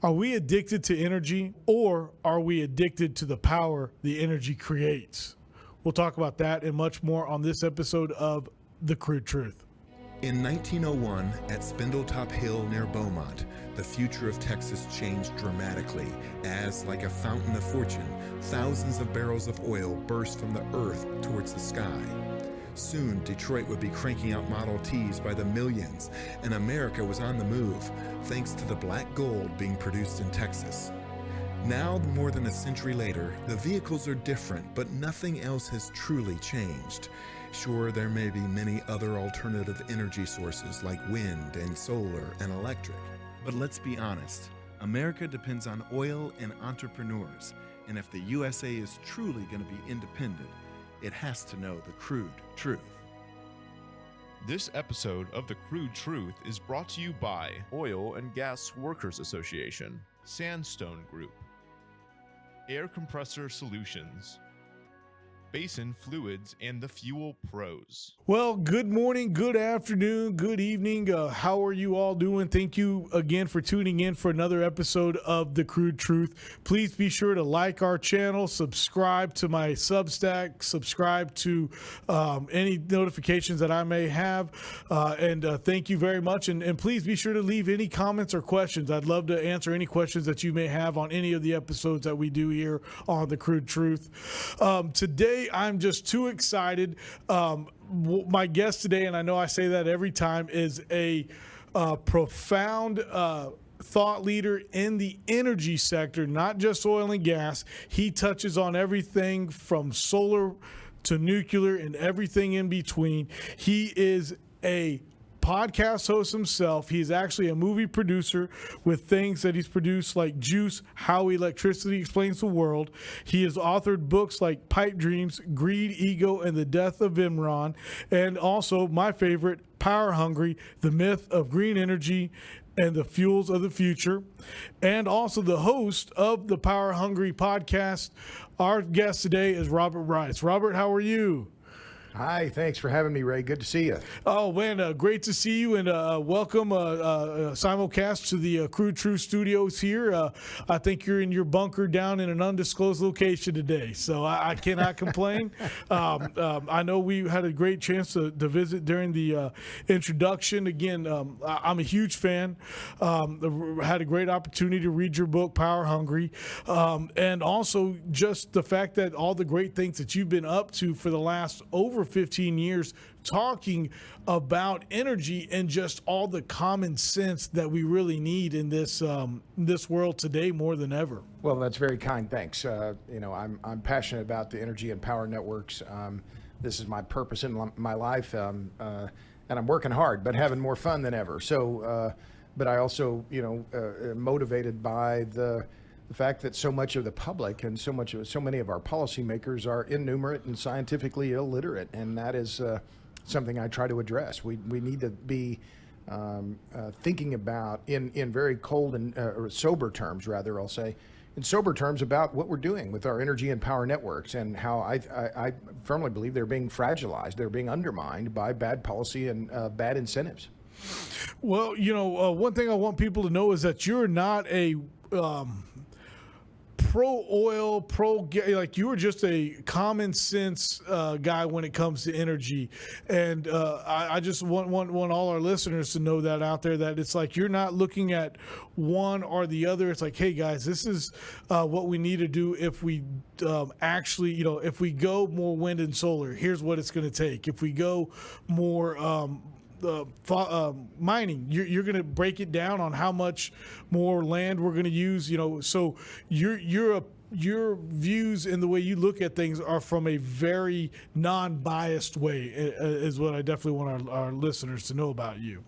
Are we addicted to energy, or are we addicted to the power the energy creates? We'll talk about that and much more on this episode of The Crude Truth. In 1901, at Spindletop Hill near Beaumont, the future of Texas changed dramatically as, like a fountain of fortune, thousands of barrels of oil burst from the earth towards the sky. Soon, Detroit would be cranking out Model Ts by the millions, and America was on the move, thanks to the black gold being produced in Texas. Now, more than a century later, the vehicles are different, but nothing else has truly changed. Sure, there may be many other alternative energy sources like wind and solar and electric. But let's be honest, America depends on oil and entrepreneurs, and if the USA is truly going to be independent, it has to know the crude truth. This episode of The Crude Truth is brought to you by Oil and Gas Workers Association, Sandstone Group, Air Compressor Solutions, Basin Fluids, and the Fuel Pros. Well, good morning, good afternoon, good evening. How are you all doing? Thank you again for tuning in for another episode of The Crude Truth. Please be sure to like our channel, subscribe to my Substack, subscribe to any notifications that I may have, and thank you very much. And please be sure to leave any comments or questions. I'd love to answer any questions that you may have on any of the episodes that we do here on The Crude Truth. Today, I'm just too excited. My guest today, and I know I say that every time, is a profound thought leader in the energy sector, not just oil and gas. He touches on everything from solar to nuclear and everything in between. He is a podcast host himself. He's actually a movie producer with things that he's produced like Juice, How Electricity Explains the World. He has authored books like Pipe Dreams, Greed, Ego, and the Death of Enron, and also my favorite, Power Hungry, The Myth of Green Energy and the Fuels of the Future, and also the host of the Power Hungry podcast. Our guest today is Robert Bryce. Robert, how are you? Hi, thanks for having me, Ray. Good to see you. Oh, man, great to see you, and welcome simulcast to the Crude Truth Studios here. I think you're in your bunker down in an undisclosed location today, so I cannot complain. I know we had a great chance to visit during the introduction. Again, I'm a huge fan. Had a great opportunity to read your book, Power Hungry, and also just the fact that all the great things that you've been up to for the last over 15 years, talking about energy and just all the common sense that we really need in this world today more than ever. Well, that's very kind. Thanks. I'm passionate about the energy and power networks. This is my purpose in my life, and I'm working hard, but having more fun than ever. So, but I also, am motivated by the fact that so much of the public and so many of our policymakers are innumerate and scientifically illiterate, and that is something I try to address. We need to be thinking about in very cold and or sober terms, rather, I'll say, in sober terms about what we're doing with our energy and power networks, and how I firmly believe they're being fragilized, they're being undermined by bad policy and bad incentives. Well, one thing I want people to know is that you're not a pro-oil, like you were just a common sense guy when it comes to energy. And I just want all our listeners to know that out there, that it's like you're not looking at one or the other. It's like, hey, guys, this is what we need to do if we actually, if we go more wind and solar, here's what it's going to take. If we go more mining, you're going to break it down on how much more land we're going to use, so your views and the way you look at things are from a very non-biased way, is what I definitely want our listeners to know about you.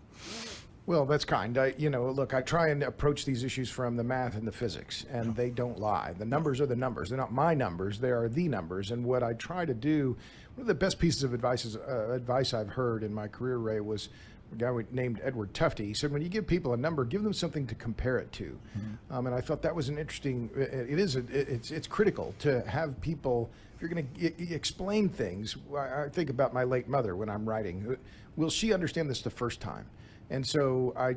Well, that's kind. Look, I try and approach these issues from the math and the physics, and they don't lie. The numbers are the numbers. They're not my numbers. They are the numbers. And what I try to do, one of the best pieces of advice I've heard in my career, Ray, was a guy named Edward Tufte. He said, when you give people a number, give them something to compare it to. Mm-hmm. And I thought that was an interesting, it's critical to have people, if you're going to explain things. I think about my late mother when I'm writing. Will she understand this the first time? And so I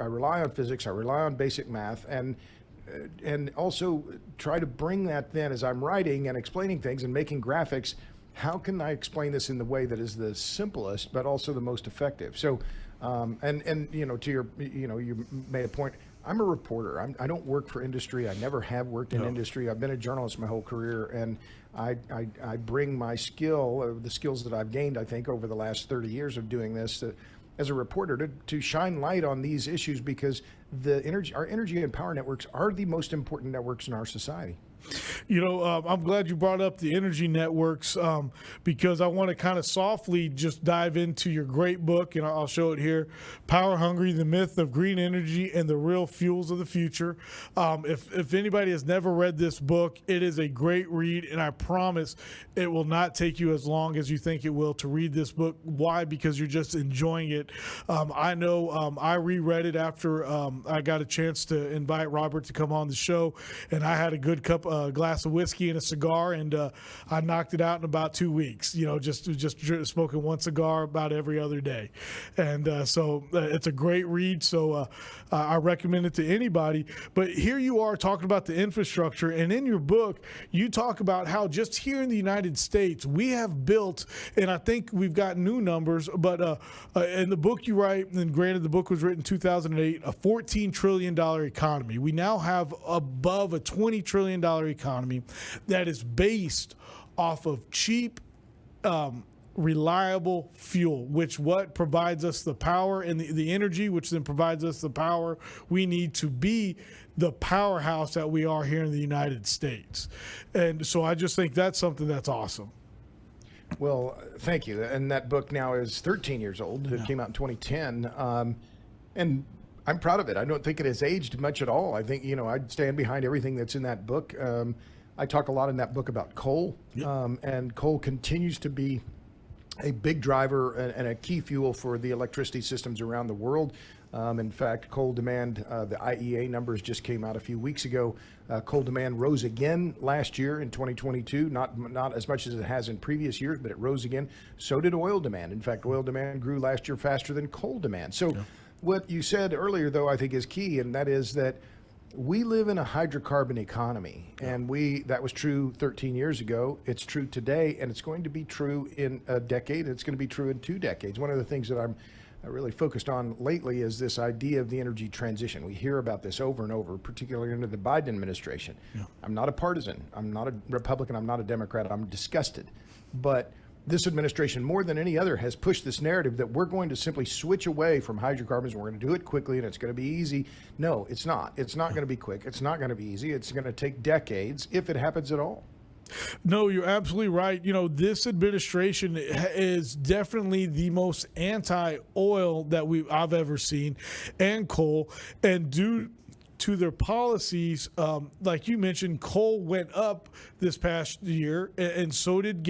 rely on physics, I rely on basic math, and also try to bring that then as I'm writing and explaining things and making graphics. How can I explain this in the way that is the simplest, but also the most effective? So, and to your, you made a point. I'm a reporter. I don't work for industry. I never have worked in industry. I've been a journalist my whole career, and I bring my skill, the skills that I've gained, I think, over the last 30 years of doing this, as a reporter, to shine light on these issues, because our energy and power networks are the most important networks in our society. I'm glad you brought up the energy networks, because I want to kind of softly just dive into your great book, and I'll show it here, Power Hungry, The Myth of Green Energy and the Real Fuels of the Future. If anybody has never read this book, it is a great read, and I promise it will not take you as long as you think it will to read this book. Why? Because you're just enjoying it. I know I reread it after I got a chance to invite Robert to come on the show, and I had a good glass of whiskey and a cigar, and I knocked it out in about 2 weeks. Just smoking one cigar about every other day, and so it's a great read. So I recommend it to anybody. But here you are talking about the infrastructure, and in your book you talk about how just here in the United States we have built, and I think we've got new numbers, but in the book you write, and granted the book was written in 2008, a $14 trillion economy. We now have above a $20 trillion economy that is based off of cheap, reliable fuel, which provides us the power and the energy, which then provides us the power we need to be the powerhouse that we are here in the United States. And so I just think that's something that's awesome. Well, thank you. And that book now is 13 years old. It came out in 2010. And I'm proud of it. I don't think it has aged much at all. I think, I'd stand behind everything that's in that book. I talk a lot in that book about coal, and coal continues to be a big driver and a key fuel for the electricity systems around the world. In fact, coal demand, the IEA numbers just came out a few weeks ago. Coal demand rose again last year in 2022, not as much as it has in previous years, but it rose again. So did oil demand. In fact, oil demand grew last year faster than coal demand. So what you said earlier, though, I think is key, and that is that we live in a hydrocarbon economy, and that was true 13 years ago. It's true today, and it's going to be true in a decade. It's going to be true in 2 decades. One of the things that I'm really focused on lately is this idea of the energy transition. We hear about this over and over, particularly under the Biden administration. I'm not a partisan. I'm not a Republican. I'm not a Democrat. I'm disgusted. But this administration, more than any other, has pushed this narrative that we're going to simply switch away from hydrocarbons and we're going to do it quickly and it's going to be easy. No, it's not. It's not going to be quick. It's not going to be easy. It's going to take decades, if it happens at all. No, you're absolutely right. This administration is definitely the most anti-oil that I've ever seen, and coal. And due to their policies, like you mentioned, coal went up this past year, and so did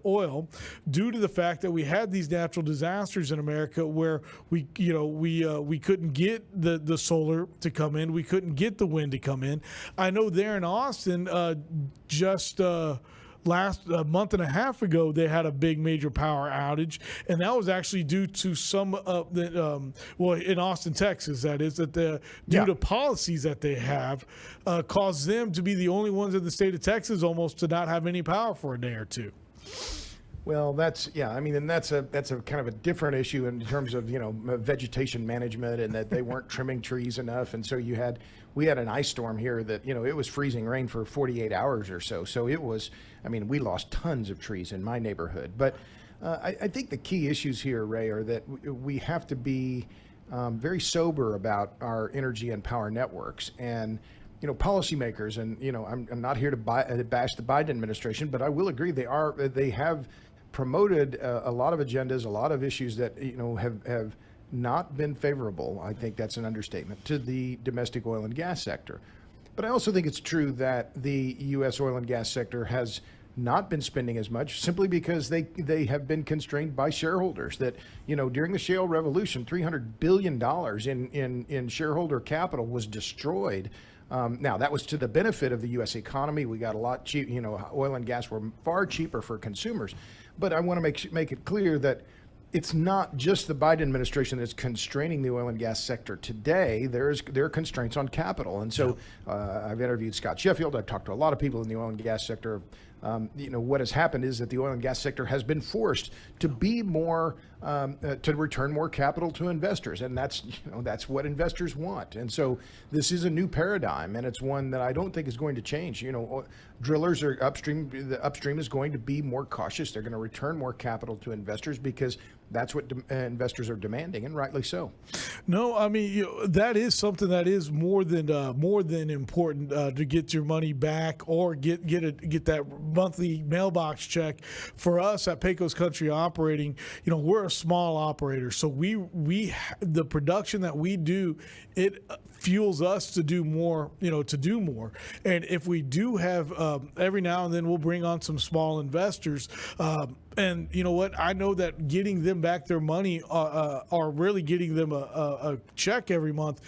oil, due to the fact that we had these natural disasters in America where we couldn't get the solar to come in, we couldn't get the wind to come in. I know there in Austin, last month and a half ago, they had a big major power outage, and that was actually due to some of in Austin, Texas, that is, due to policies that they have, caused them to be the only ones in the state of Texas almost to not have any power for a day or two. Well, that's a kind of a different issue in terms of, vegetation management, and that they weren't trimming trees enough. And so we had an ice storm here that, it was freezing rain for 48 hours or so. So we lost tons of trees in my neighborhood. But I think the key issues here, Ray, are that we have to be very sober about our energy and power networks. And policymakers, and I'm not here to bash the Biden administration, but I will agree they have promoted a lot of agendas, a lot of issues that have not been favorable. I think that's an understatement to the domestic oil and gas sector. But I also think it's true that the U.S. oil and gas sector has not been spending as much, simply because they have been constrained by shareholders. That during the shale revolution, $300 billion in shareholder capital was destroyed. Now, that was to the benefit of the U.S. economy. We got a lot cheap. Oil and gas were far cheaper for consumers. But I want to make it clear that it's not just the Biden administration that's constraining the oil and gas sector today. There are constraints on capital. And so I've interviewed Scott Sheffield. I've talked to a lot of people in the oil and gas sector. What has happened is that the oil and gas sector has been forced to be more, to return more capital to investors. And that's what investors want. And so this is a new paradigm, and it's one that I don't think is going to change. Drillers are upstream. The upstream is going to be more cautious. They're going to return more capital to investors because that's what investors are demanding, and rightly so. No, I mean, that is something that is more than important to get your money back or get that monthly mailbox check. For us at Pecos Country Operating, we're a small operator, so we the production that we do, it fuels us to do more, And if we do have every now and then, we'll bring on some small investors. And you know what? I know that getting them back their money or really getting them a check every month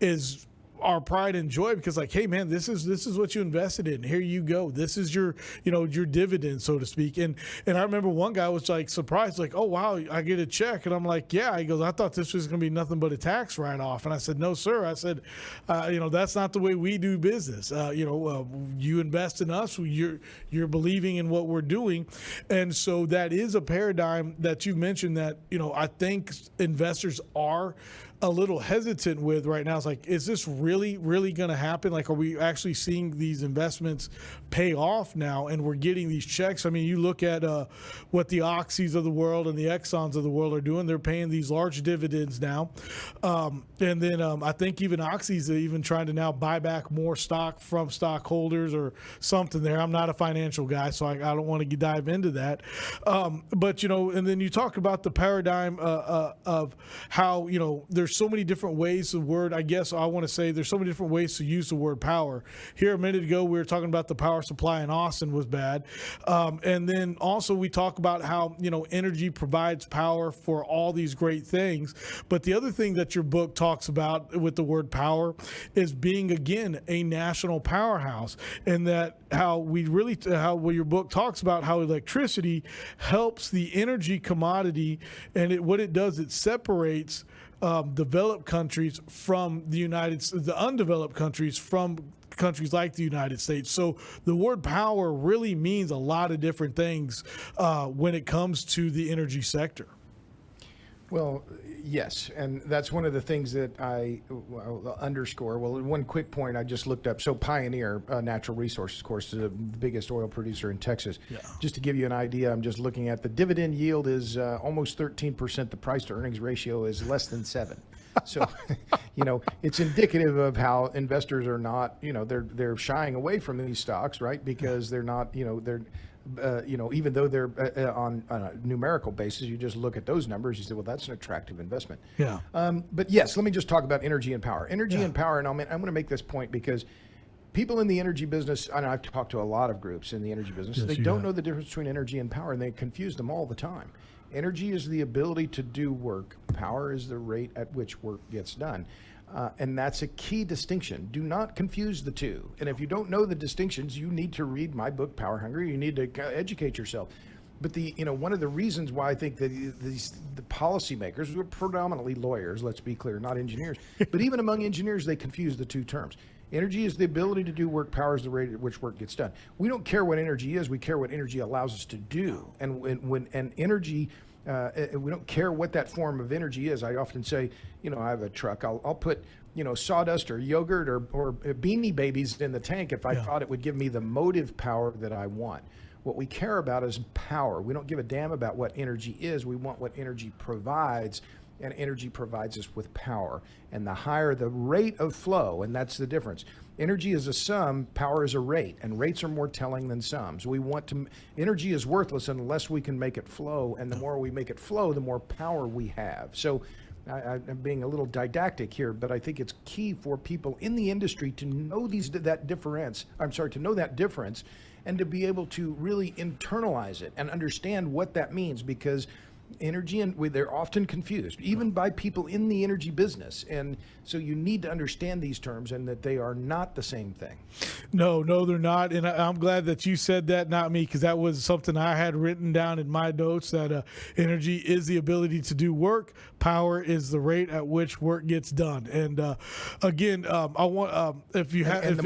is our pride and joy, because hey man, this is what you invested in. Here you go. This is your dividend, so to speak. And I remember one guy was surprised, oh wow, I get a check. And I'm like, yeah. He goes, I thought this was going to be nothing but a tax write-off. And I said, no sir. I said, that's not the way we do business. You invest in us, you're believing in what we're doing. And so that is a paradigm that you mentioned that I think investors are a little hesitant with right now. It's is this really going to happen? Are we actually seeing these investments pay off now, and we're getting these checks? I mean, you look at what the Oxys of the world and the Exxons of the world are doing. They're paying these large dividends now. And then I think even Oxy's even trying to now buy back more stock from stockholders or something there. I'm not a financial guy, so I don't want to dive into that. But, and then you talk about the paradigm of how, there's so many different ways the word, I guess I want to say there's so many different ways to use the word power. Here a minute ago, we were talking about the power supply in Austin was bad. And then also we talk about how, energy provides power for all these great things. But the other thing that your book talks about with the word power is being, again, a national powerhouse. And that how your book talks about how electricity helps the energy commodity, and what it does, it separates developed countries from the undeveloped countries from countries like the United States. So the word power really means a lot of different things when it comes to the energy sector. Well, yes, and that's one of the things that I'll underscore. Well, one quick point I just looked up. So Pioneer Natural Resources, of course, is the biggest oil producer in Texas. Yeah. Just to give you an idea, I'm just looking at the dividend yield is almost 13%. The price to earnings ratio is less than 7. So, it's indicative of how investors are not, they're shying away from these stocks, right? Because they're not, even though they're on a numerical basis, you just look at those numbers, you say, well, that's an attractive investment. Yeah. But yes, let me just talk about energy and power. And power, and I'm going to make this point because people in the energy business, and I've talked to a lot of groups in the energy business, they don't know the difference between energy and power, and they confuse them all the time. Energy is the ability to do work. Power is the rate at which work gets done. And that's a key distinction. Do not confuse the two. And if you don't know the distinctions, you need to read my book, Power Hungry. You need to educate yourself. But one of the reasons why I think that the policymakers, who are predominantly lawyers, let's be clear, not engineers, but even among engineers, they confuse the two terms. Energy is the ability to do work. Power is the rate at which work gets done. We don't care what energy is. We care what energy allows us to do. And energy, we don't care what that form of energy is. I often say, I have a truck. I'll put, sawdust or yogurt or Beanie Babies in the tank if I thought it would give me the motive power that I want. What we care about is power. We don't give a damn about what energy is. We want what energy provides. And energy provides us with power. And the higher the rate of flow, and that's the difference. Energy is a sum, power is a rate, and rates are more telling than sums. Energy is worthless unless we can make it flow, and the more we make it flow, the more power we have. So I'm being a little didactic here, but I think it's key for people in the industry to know that difference, and to be able to really internalize it and understand what that means, because energy and they're often confused, even by people in the energy business. And so you need to understand these terms and that they are not the same thing. No, they're not. And I'm glad that you said that, not me, because that was something I had written down in my notes, that energy is the ability to do work. Power is the rate at which work gets done. And again, I want, if you have, and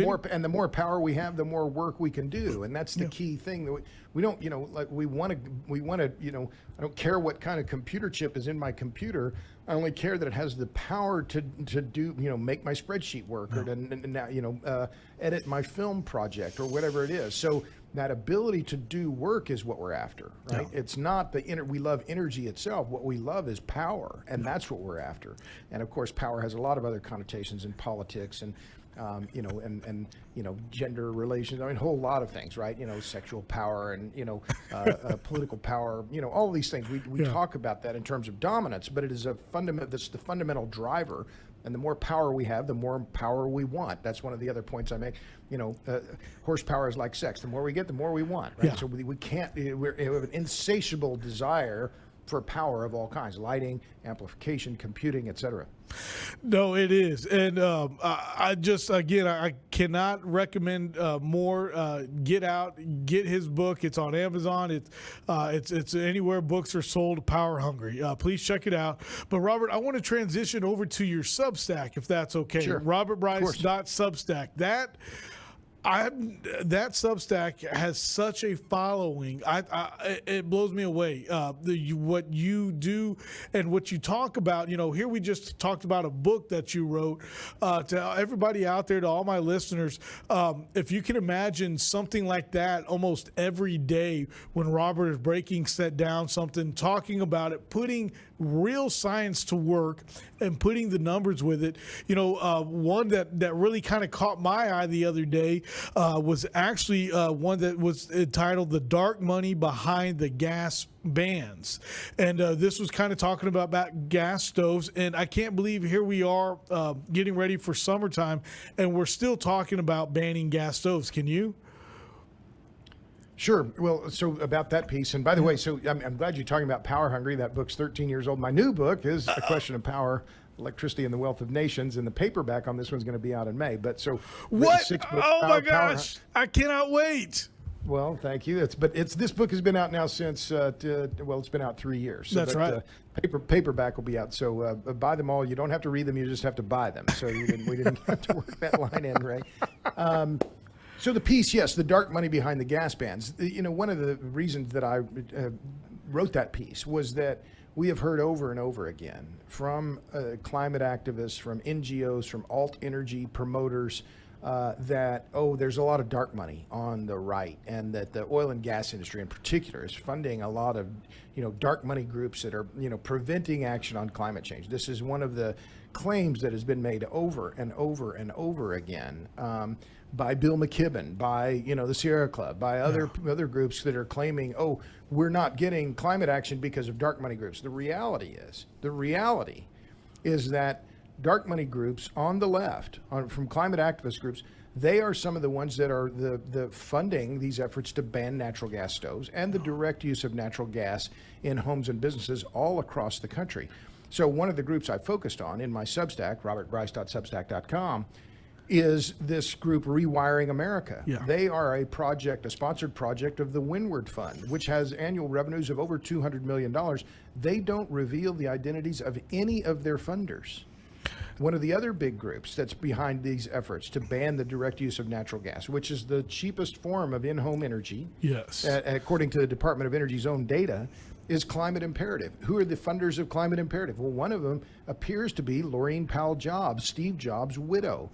the more power we have, the more work we can do. And that's the key thing that we don't, like we want to, I don't care what kind of computer chip is in my computer. I only care that it has the power to do, make my spreadsheet work or to, edit my film project or whatever it is. So that ability to do work is what we're after, right? Yeah. It's not we love energy itself. What we love is power, and that's what we're after. And of course, power has a lot of other connotations in politics and, gender relations. I mean, a whole lot of things, right? Sexual power and, political power, all of these things. We talk about that in terms of dominance, but it is that's the fundamental driver. And the more power we have, the more power we want. That's one of the other points I make. Horsepower is like sex. The more we get, the more we want, right? Yeah. So we have an insatiable desire for power of all kinds: lighting, amplification, computing, etc. No, it is. And I cannot recommend more. Get his book. It's on Amazon. It's anywhere books are sold. Power Hungry. Please check it out. But Robert, I want to transition over to your Substack, if that's okay. Sure. RobertBryce.substack. That Substack has such a following. It blows me away. What you do and what you talk about. Here we just talked about a book that you wrote. To everybody out there, to all my listeners, if you can imagine something like that almost every day when Robert is breaking set down something, talking about it, putting real science to work and putting the numbers with it. One that really kind of caught my eye the other day was actually one that was entitled "The Dark Money Behind the Gas Bans," and this was kind of talking about gas stoves. And I can't believe here we are getting ready for summertime, and we're still talking about banning gas stoves. Can you? Sure. Well, so about that piece, and by the way, so I'm glad you're talking about Power Hungry. That book's 13 years old. My new book is A Question of Power: Electricity and the Wealth of Nations, and the paperback on this one's going to be out in May. But so what? Oh my gosh! I cannot wait. Well, thank you. This book has been out now since it's been out 3 years. So that's right. Paperback will be out. So buy them all. You don't have to read them. You just have to buy them. So we didn't have to work that line in, Ray. So the piece, yes, the dark money behind the gas bans. One of the reasons that I wrote that piece was that we have heard over and over again from climate activists, from NGOs, from alt energy promoters, that, there's a lot of dark money on the right, and that the oil and gas industry in particular is funding a lot of, dark money groups that are, preventing action on climate change. This is one of the claims that has been made over and over and over again by Bill McKibben, by, the Sierra Club, by other groups that are claiming, we're not getting climate action because of dark money groups. The reality is that dark money groups on the left, from climate activist groups, they are some of the ones that are the funding these efforts to ban natural gas stoves and the direct use of natural gas in homes and businesses all across the country. So one of the groups I focused on in my Substack, robertbryce.substack.com, is this group Rewiring America. Yeah. They are a sponsored project of the Windward Fund, which has annual revenues of over $200 million. They don't reveal the identities of any of their funders. One of the other big groups that's behind these efforts to ban the direct use of natural gas, which is the cheapest form of in-home energy, yes, according to the Department of Energy's own data, is Climate Imperative. Who are the funders of Climate Imperative? Well, one of them appears to be Laurene Powell Jobs, Steve Jobs' widow.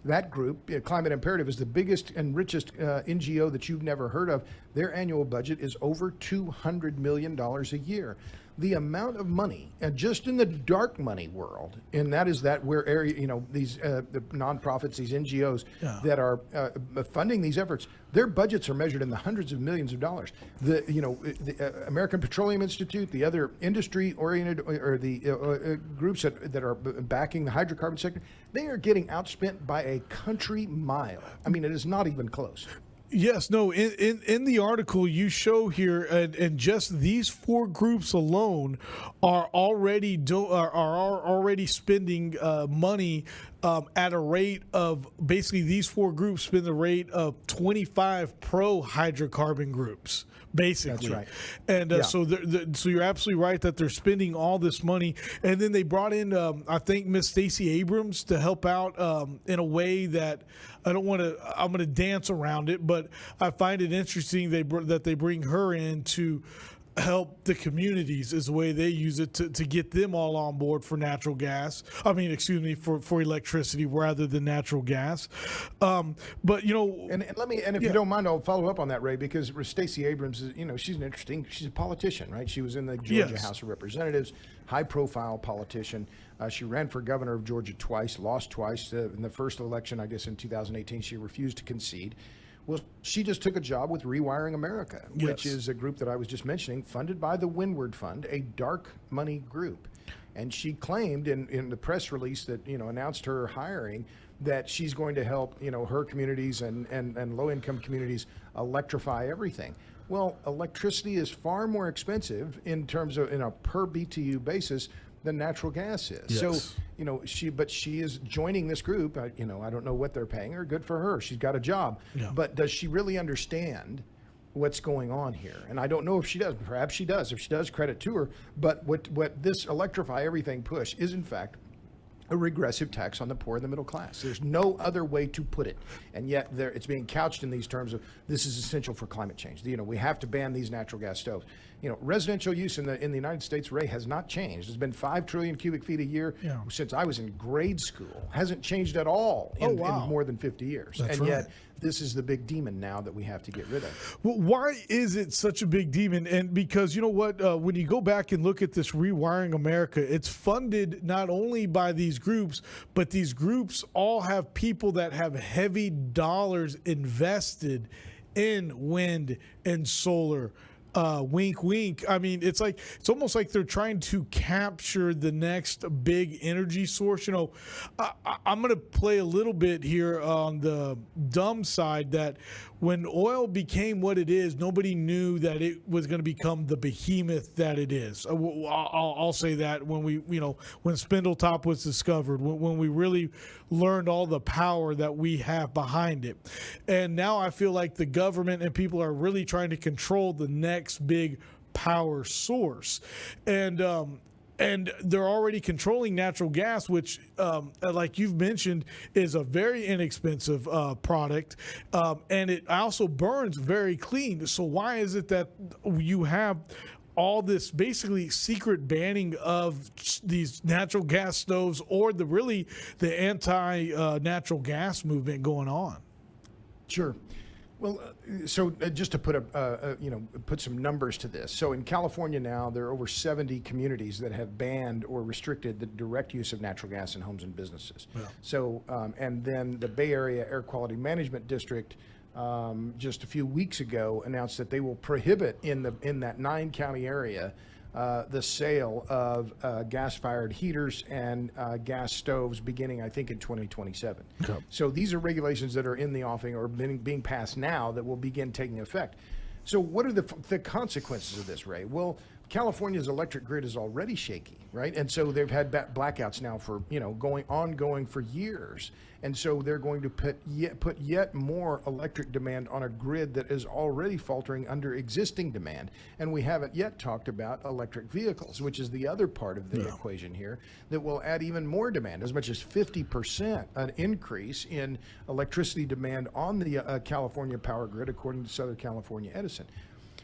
That group, Climate Imperative, is the biggest and richest NGO that you've never heard of. Their annual budget is over $200 million a year. The amount of money, just in the dark money world, and that is where these the nonprofits, these NGOs that are funding these efforts, their budgets are measured in the hundreds of millions of dollars. The American Petroleum Institute, the other industry-oriented or the groups that are backing the hydrocarbon sector, they are getting outspent by a country mile. I mean, it is not even close. Yes, no. In the article you show here, and just these four groups alone are already are already spending money at a rate of, basically these four groups spend the rate of 25 pro hydrocarbon groups. Basically, That's right. And Yeah. so you're absolutely right that they're spending all this money, and then they brought in I think Miss Stacey Abrams to help out in a way that I'm going to dance around it, but I find it interesting that they bring her in to help the communities, is the way they use it, to get them all on board for natural gas. I mean, excuse me, for electricity rather than natural gas. But And if you don't mind, I'll follow up on that, Ray, because Stacey Abrams is, she's a politician, right? She was in the Georgia Yes. House of Representatives, high profile politician. She ran for governor of Georgia twice, lost twice. In the first election, I guess in 2018, she refused to concede. Well, she just took a job with Rewiring America, which Yes. is a group that I was just mentioning, funded by the Windward Fund, a dark money group. And she claimed in the press release that, announced her hiring, that she's going to help, her communities and low-income communities electrify everything. Well, electricity is far more expensive in terms of, in a per BTU basis, than natural gas is. Yes. So, she is joining this group. I don't know what they're paying her. Good for her. She's got a job. Yeah. But does she really understand what's going on here? And I don't know if she does. Perhaps she does. If she does, credit to her. But what this electrify everything push is, in fact, a regressive tax on the poor and the middle class. There's no other way to put it. And yet it's being couched in these terms of, this is essential for climate change. We have to ban these natural gas stoves. Residential use in the United States, Ray, has not changed. It's been 5 trillion cubic feet a year since I was in grade school. Hasn't changed at all in more than 50 years. That's and right. yet this is the big demon now that we have to get rid of. Well, why is it such a big demon? And because you know what, when you go back and look at this Rewiring America, it's funded not only by these groups, but these groups all have people that have heavy dollars invested in wind and solar. Wink, wink. I mean, it's almost like they're trying to capture the next big energy source. I'm going to play a little bit here on the dumb side, that when oil became what it is, nobody knew that it was going to become the behemoth that it is. I'll say that when when Spindletop was discovered, when we really learned all the power that we have behind it. And now I feel like the government and people are really trying to control the next big power source. And they're already controlling natural gas, which, like you've mentioned, is a very inexpensive product, and it also burns very clean. So why is it that you have all this basically secret banning of these natural gas stoves, or the anti-natural gas movement going on? Sure. Well, just to put some numbers to this. So in California now, there are over 70 communities that have banned or restricted the direct use of natural gas in homes and businesses. Yeah. So, and then the Bay Area Air Quality Management District just a few weeks ago announced that they will prohibit in that 9-county area the sale of gas-fired heaters and gas stoves beginning, I think, in 2027. Okay. So these are regulations that are in the offing or being passed now that will begin taking effect. So what are the consequences of this, Ray? Well, California's electric grid is already shaky, right? And so they've had blackouts now for, ongoing for years. And so they're going to put yet more electric demand on a grid that is already faltering under existing demand. And we haven't yet talked about electric vehicles, which is the other part of the equation here, that will add even more demand, as much as 50% an increase in electricity demand on the California power grid, according to Southern California Edison.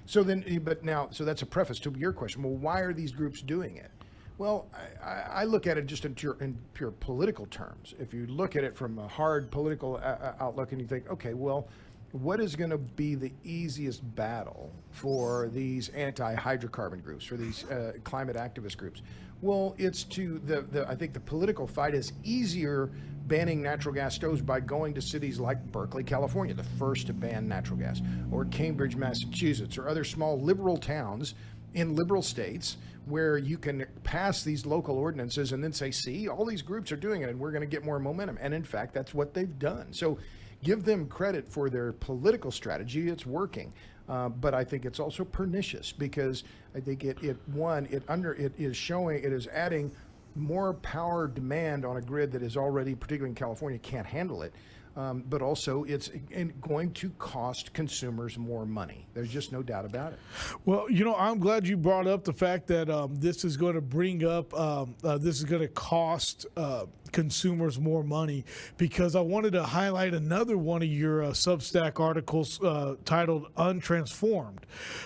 So that's a preface to your question. Well, why are these groups doing it? Well, I look at it just in pure political terms. If you look at it from a hard political outlook and you think, okay, well, what is going to be the easiest battle for these anti-hydrocarbon groups, for these climate activist groups? Well, it's I think the political fight is easier banning natural gas stoves by going to cities like Berkeley, California, the first to ban natural gas, or Cambridge, Massachusetts, or other small liberal towns in liberal states where you can pass these local ordinances and then say, see, all these groups are doing it and we're going to get more momentum. And in fact, that's what they've done. So give them credit for their political strategy. It's working. But I think it's also pernicious because I think it is adding more power demand on a grid that is already, particularly in California, can't handle it. But also it's going to cost consumers more money. There's just no doubt about it. Well, I'm glad you brought up the fact that this is going to bring up, this is going to cost consumers more money, because I wanted to highlight another one of your Substack articles titled Untransformed,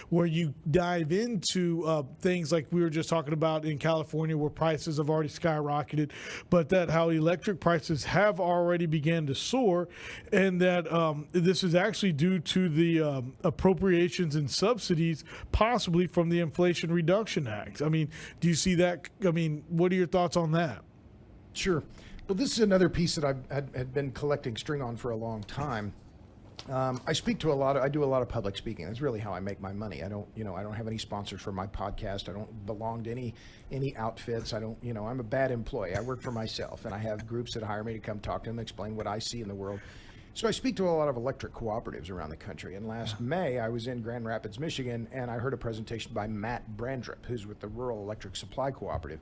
where you dive into things like we were just talking about in California, where prices have already skyrocketed, but that how electric prices have already began to soar, and that this is actually due to the appropriations and subsidies possibly from the Inflation Reduction Act. I mean, do you see that? I mean, what are your thoughts on that? Sure. Well, this is another piece that I had been collecting string on for a long time. I do a lot of public speaking. That's really how I make my money. I don't have any sponsors for my podcast. I don't belong to any outfits. I'm a bad employee. I work for myself, and I have groups that hire me to come talk to them, explain what I see in the world. So I speak to a lot of electric cooperatives around the country. And last May, I was in Grand Rapids, Michigan, and I heard a presentation by Matt Brandrup, who's with the Rural Electric Supply Cooperative.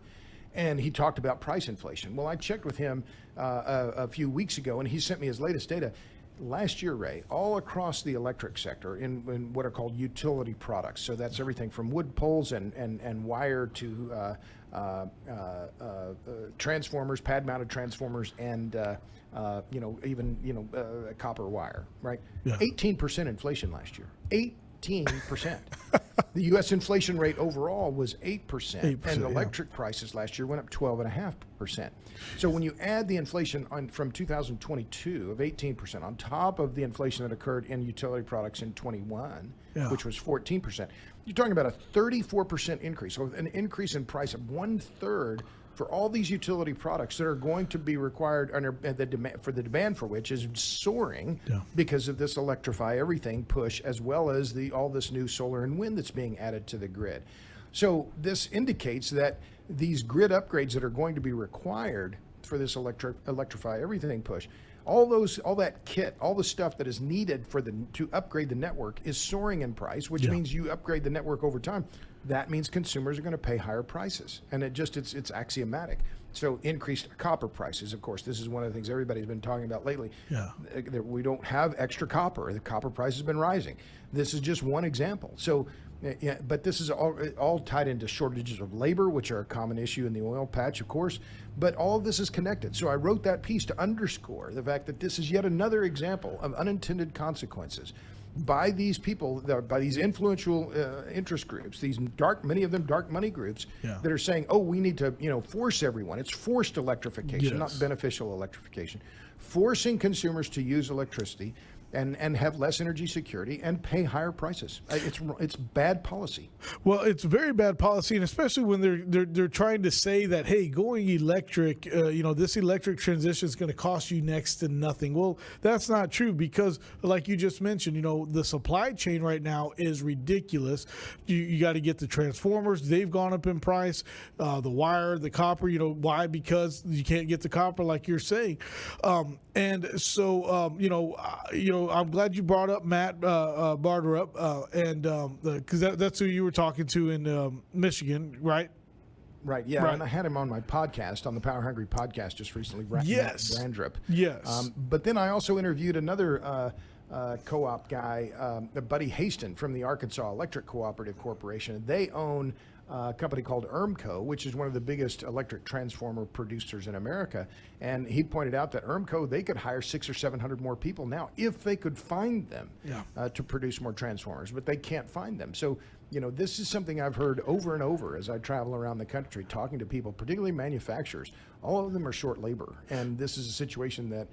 And he talked about price inflation. Well, I checked with him a few weeks ago, and he sent me his latest data. Last year, Ray, all across the electric sector in what are called utility products. So that's everything from wood poles and wire to transformers, pad-mounted transformers, and copper wire, right? Yeah. 18% inflation last year. 18%. The U.S. inflation rate overall was 8%, and electric prices last year went up 12.5%. So when you add the inflation from 2022 of 18% on top of the inflation that occurred in utility products in 21, which was 14%, you're talking about a 34% increase. So an increase in price of 1/3 for all these utility products that are going to be required under the demand for which is soaring because of this electrify everything push, as well as all this new solar and wind that's being added to the grid. So this indicates that these grid upgrades that are going to be required for this electrify everything push, all that kit, all the stuff that is needed to upgrade the network is soaring in price, which means you upgrade the network over time. That means consumers are going to pay higher prices, and it's axiomatic. So increased copper prices, of course, this is one of the things everybody's been talking about lately. We don't have extra copper. The copper price has been rising. This is just one example. So, but this is all tied into shortages of labor, which are a common issue in the oil patch, of course. But all of this is connected. So I wrote that piece to underscore the fact that this is yet another example of unintended consequences by these people, by these influential interest groups, many of them dark money groups that are saying, oh, we need to, force everyone. It's forced electrification, not beneficial electrification. Forcing consumers to use electricity and have less energy security and pay higher prices. It's bad policy. Well, it's very bad policy, and especially when they're trying to say that, hey, going electric, this electric transition is going to cost you next to nothing. Well, that's not true, because like you just mentioned, the supply chain right now is ridiculous. You got to get the transformers. They've gone up in price. The wire, the copper, why? Because you can't get the copper, like you're saying. And so, I'm glad you brought up Matt Brandrup, because that's who you were talking to in Michigan, right? Right, yeah, right. And I had him on my podcast, on the Power Hungry podcast just recently, Matt Brandrup. Yes. But then I also interviewed another co-op guy, Buddy Haston from the Arkansas Electric Cooperative Corporation. They own a company called ERMCO, which is one of the biggest electric transformer producers in America. And he pointed out that ERMCO, they could hire 600 or 700 more people now if they could find them to produce more transformers, but they can't find them. So, this is something I've heard over and over as I travel around the country talking to people, particularly manufacturers. All of them are short labor. And this is a situation that,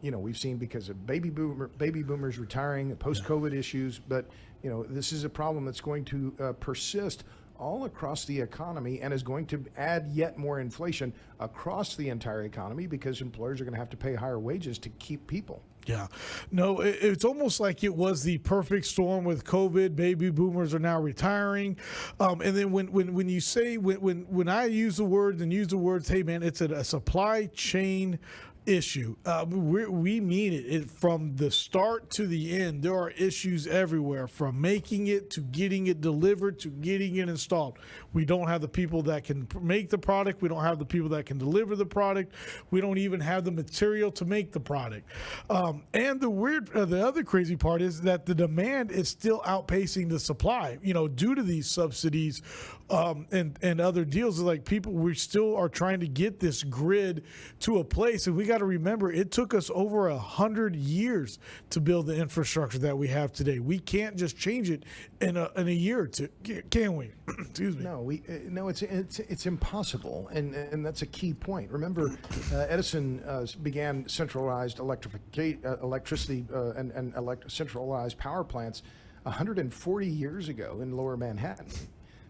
we've seen because of baby boomers retiring, post-COVID issues. But, this is a problem that's going to persist all across the economy and is going to add yet more inflation across the entire economy because employers are going to have to pay higher wages to keep people. Yeah. No, it's almost like it was the perfect storm with COVID. Baby boomers are now retiring. And then when you say, when I use the words, hey, man, it's a supply chain issue. We mean it from the start to the end. There are issues everywhere, from making it to getting it delivered to getting it installed. We don't have the people that can make the product. We don't have the people that can deliver the product. We don't even have the material to make the product. And the other crazy part is that the demand is still outpacing the supply, due to these subsidies and other deals. Like, we still are trying to get this grid to a place, and we got to remember it took us over 100 years to build the infrastructure that we have today. We can't just change it in a year or two, can we? Excuse me. No, it's impossible, and that's a key point. Remember, Edison began centralized electricity and centralized power plants 140 years ago in Lower Manhattan.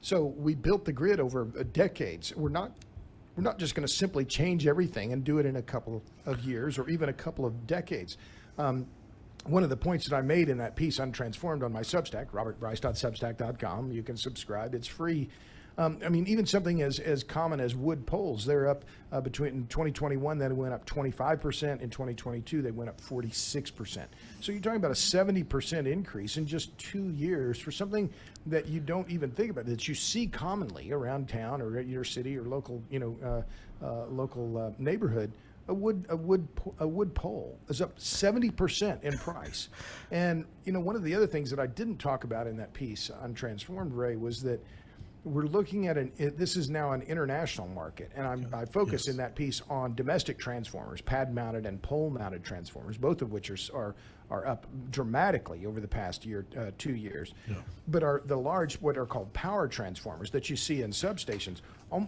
So we built the grid over decades. We're not just going to simply change everything and do it in a couple of years or even a couple of decades. One of the points that I made in that piece, Untransformed, on my Substack, robertbryce.substack.com, you can subscribe. It's free. Even something as common as wood poles, they're up in 2021, that went up 25%. In 2022, they went up 46%. So you're talking about a 70% increase in just 2 years for something that you don't even think about, that you see commonly around town or at your city or local, local neighborhood. A wood pole is up 70% in price. And one of the other things that I didn't talk about in that piece on Transformed, Ray, was that we're looking at this is now an international market, and I focus in that piece on domestic transformers, pad mounted and pole mounted transformers, both of which are up dramatically over the past 2 years. Yeah. But the large, what are called power transformers that you see in substations,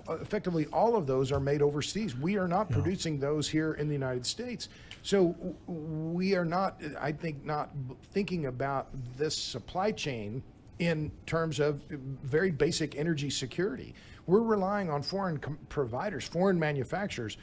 effectively all of those are made overseas. We are not producing those here in the United States. So we are not, I think, not thinking about this supply chain in terms of very basic energy security. We're relying on foreign providers, foreign manufacturers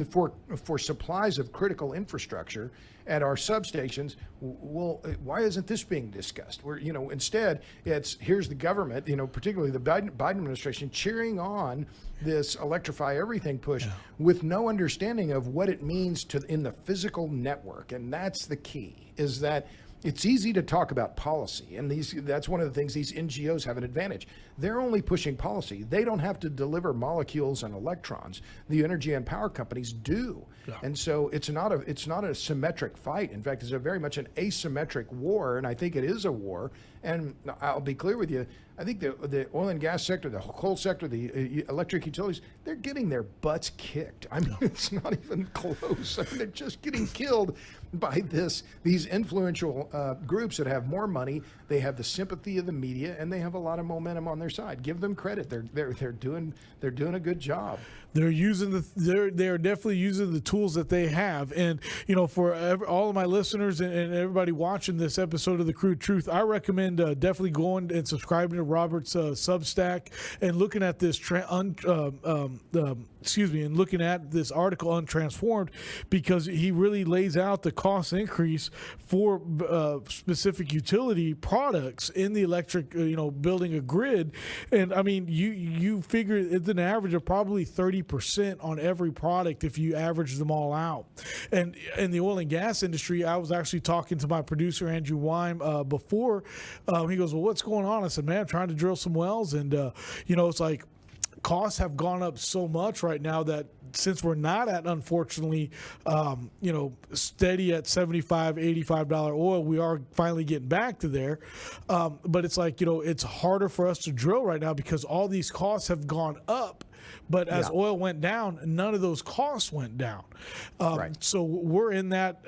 for supplies of critical infrastructure at our substations. Well, why isn't this being discussed? Instead, here's the government, particularly the Biden administration, cheering on this electrify everything push with no understanding of what it means in the physical network. And that's the key, is that it's easy to talk about policy, and that's one of the things these NGOs have an advantage. They're only pushing policy. They don't have to deliver molecules and electrons. The energy and power companies do. Yeah. And so it's not a symmetric fight. In fact, it's very much an asymmetric war, and I think it is a war. And I'll be clear with you, I think the oil and gas sector, the coal sector, the electric utilities, they're getting their butts kicked. It's not even close. They're just getting killed by these influential groups that have more money. They have the sympathy of the media, and they have a lot of momentum on their side. Give them credit. They're doing a good job. They're definitely using the tools that they have. And for all of my listeners and everybody watching this episode of the Crude Truth, I recommend definitely going and subscribing to Robert's Substack and looking at this and looking at this article Untransformed, because he really lays out the cost increase for specific utility products in the electric, building a grid. And you figure it's an average of probably 30% on every product if you average them all out. And in the oil and gas industry, I was actually talking to my producer Andrew Wyme before. He goes, "Well, what's going on?" I said, "Man, I'm trying to drill some wells, and it's like costs have gone up so much right now that since we're not at, unfortunately, steady at $75, $85 oil, we are finally getting back to there. But it's like, it's harder for us to drill right now because all these costs have gone up. But as oil went down, none of those costs went down. Right. So we're in that,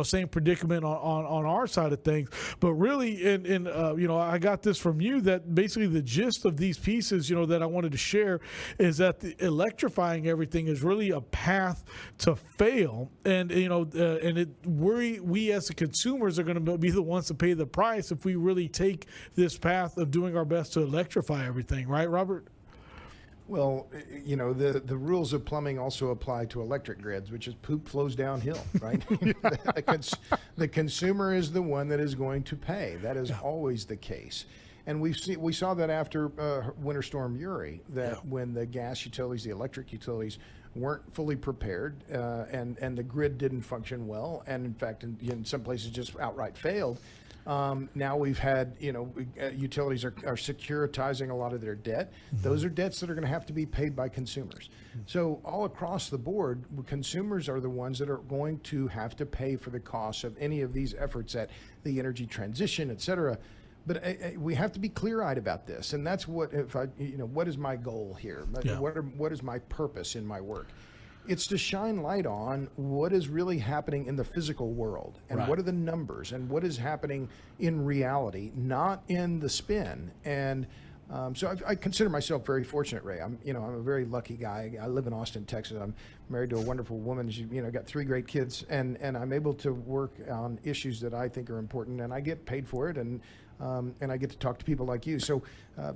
same predicament on our side of things. But really, I got this from you, that basically the gist of these pieces, that I wanted to share is that the electrifying everything is really a path to fail. And, we as the consumers are going to be the ones to pay the price if we really take this path of doing our best to electrify everything. Right, Robert? Well, the rules of plumbing also apply to electric grids, which is poop flows downhill, right? The consumer is the one that is going to pay. That is we case. And we saw that after Winter Storm Uri, that when the gas utilities, the electric utilities weren't fully prepared, and the grid didn't function well, and in fact, in some places, just outright failed. Now we've had, utilities are securitizing a lot of their debt. Those are debts that are going to have to be paid by consumers. So all across the board, consumers are the ones that are going to have to pay for the cost of any of these efforts at the energy transition, et cetera. But we have to be clear-eyed about this, and that's what what is my goal here? Yeah. What is my purpose in my work? It's to shine light on what is really happening in the physical world, and what are the numbers, and what is happening in reality, not in the spin. And so I consider myself very fortunate, Ray. I'm a very lucky guy. I live in Austin, Texas. I'm married to a wonderful woman. She, got 3 great kids, and I'm able to work on issues that I think are important, and I get paid for it, and I get to talk to people like you. So,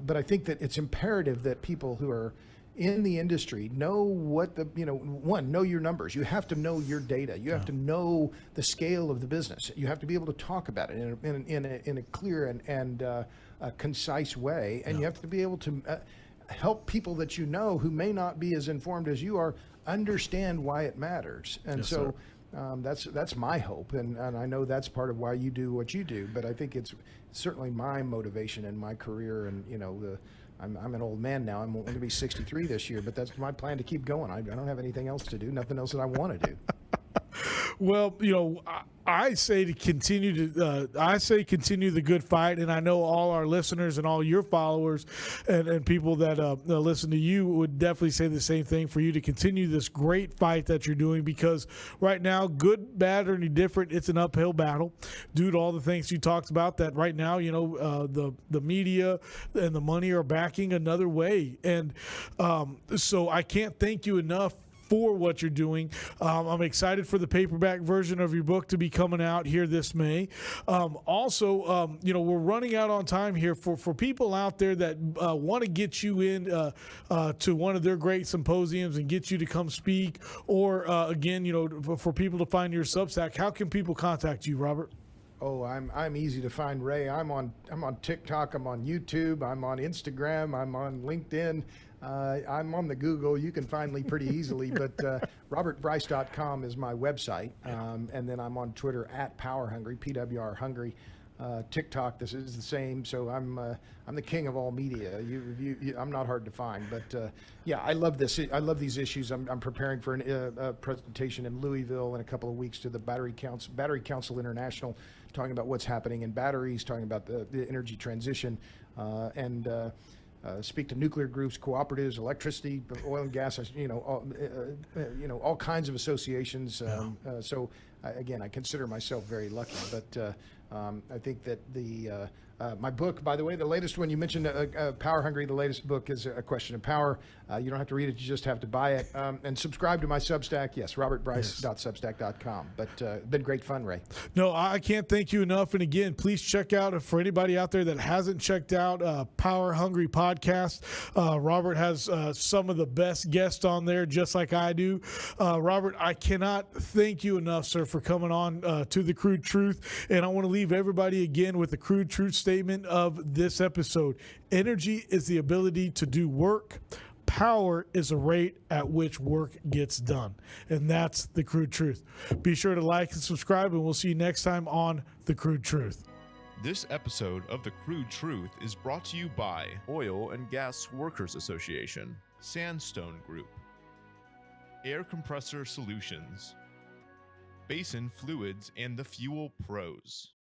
but I think that it's imperative that people who are in the industry know what know your numbers. You have to know your data. You have to know the scale of the business. You have to be able to talk about it in a clear and a concise way. And you have to be able to help people that who may not be as informed as you are understand why it matters. And that's my hope, and I know that's part of why you do what you do. But I think it's certainly my motivation in my career, and I'm an old man now. I'm going to be 63 this year, but that's my plan to keep going. I don't have anything else to do, nothing else that I want to do. Well, I say to continue continue the good fight, and I know all our listeners and all your followers and people that listen to you would definitely say the same thing, for you to continue this great fight that you're doing, because right now, good, bad, or indifferent, it's an uphill battle due to all the things you talked about. That right now, the media and the money are backing another way, and so I can't thank you enough for what you're doing. I'm excited for the paperback version of your book to be coming out here this May. Also, we're running out on time here for people out there that want to get you in to one of their great symposiums and get you to come speak, or again, for people to find your Substack. How can people contact you, Robert? Oh, I'm easy to find, Ray. I'm on TikTok. I'm on YouTube. I'm on Instagram. I'm on LinkedIn. I'm on the Google. You can find me pretty easily, but robertbryce.com is my website. And then I'm on Twitter at PowerHungry, PWR Hungry. TikTok, this is the same. So I'm the king of all media. I'm not hard to find, but I love this. I love these issues. I'm preparing for a presentation in Louisville in a couple of weeks to the Battery Council International, talking about what's happening in batteries, talking about the energy transition, and speak to nuclear groups, cooperatives, electricity, oil and gas, all kinds of associations. So again, I consider myself very lucky, but I think that my book, by the way, the latest one you mentioned, Power Hungry, the latest book is A Question of Power. You don't have to read it, you just have to buy it. And subscribe to my Substack, yes, robertbryce.substack.com. But been great fun, Ray. No, I can't thank you enough. And again, please check out, for anybody out there that hasn't checked out Power Hungry podcast, Robert has some of the best guests on there, just like I do. Robert, I cannot thank you enough, sir, for coming on to the Crude Truth. And I want to leave everybody again with the Crude Truth statement of this episode. Energy is the ability to do work. Power is the rate at which work gets done. And that's the Crude Truth. Be sure to like and subscribe, and we'll see you next time on the Crude Truth. This episode of the Crude Truth is brought to you by Oil and Gas Workers Association, Sandstone Group, Air Compressor Solutions, Basin Fluids, and the Fuel Pros.